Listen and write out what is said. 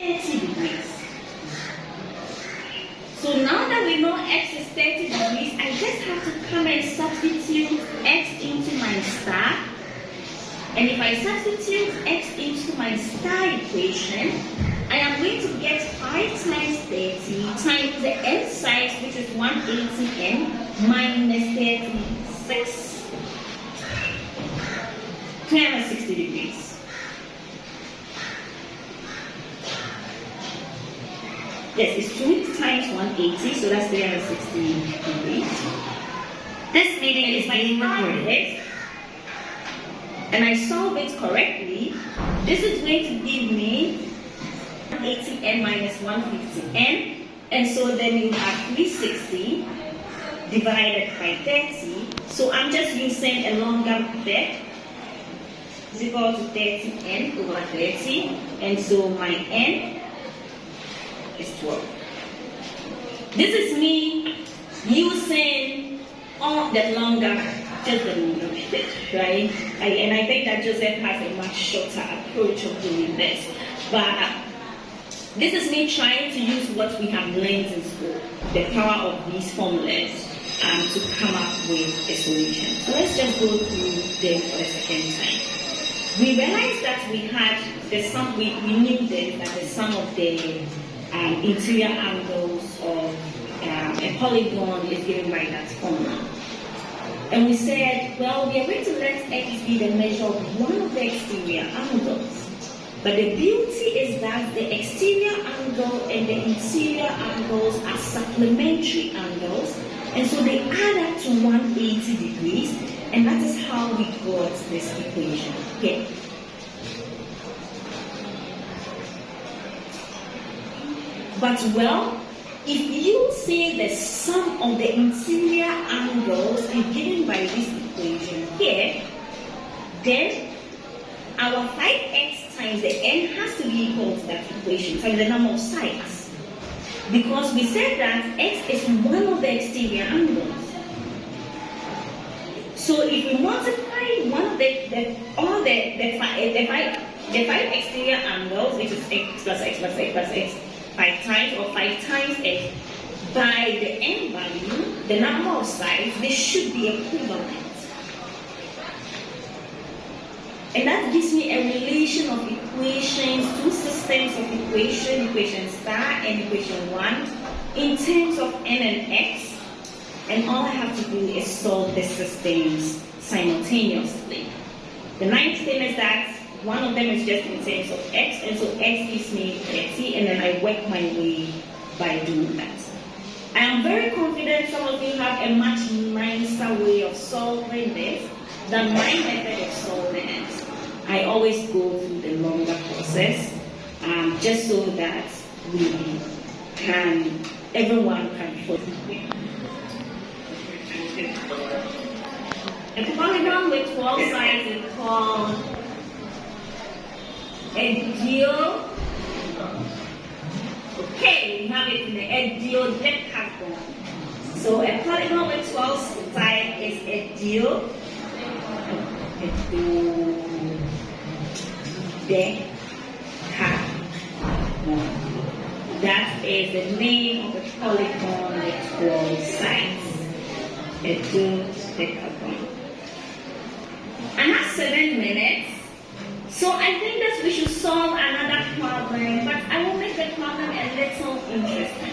30 degrees. So now that we know x is 30 degrees, I just have to come and substitute x into my star. And if I substitute x into my star equation, I am going to get 5 times 30 times the n size, which is 180n, minus 36, 360 degrees. Yes, it's 2 times 180, so that's 360 degrees. This meeting is being recorded. And I solve it correctly. This is going to give me 180n minus 150n. And so then you have 360 divided by 30. So I'm just using a longer method. Is equal to 30n over 30. And so my n is 12. This is me using all the longer, just the longer method, right? And I think that Joseph has a much shorter approach of doing this. But this is me trying to use what we have learned in school, the power of these formulas, to come up with a solution. So let's just go through them for the second time. We realized that we had the sum, we knew then that the sum of the interior angles of a polygon is given by that formula. And we said, well, we are going to let x be the measure of one of the exterior angles. But the beauty is that the exterior angle and the interior angles are supplementary angles, and so they add up to 180 degrees, and that is how we got this equation. Okay. But well, if you say the sum of the interior angles is given by this equation here, then our 5x times the n has to be equal to that equation, times the number of sides. Because we said that x is one of the exterior angles. So if we multiply one of the five exterior angles, which is x plus x plus x plus x, 5 times or 5 times x, by the n value, the number of sides, they should be equivalent. And that gives me a relation of equations, two systems of equation star and equation 1, in terms of n and x, and all I have to do is solve the systems simultaneously. The nice thing is that one of them is just in terms of x, and so x gives me 30, and then I work my way by doing that. I am very confident some of you have a much nicer way of solving this than my method of solving it. I always go through the longer process, just so that everyone can follow. A polygon with 12 sides is called a duo. Okay, we have it in a duodecagon. So a polygon with 12 sides is a duodecagon. That is the name of the polygon with 12 sides. A duodecagon. And that's 7 minutes. So I think that we should solve another problem, but I will make the problem a little interesting.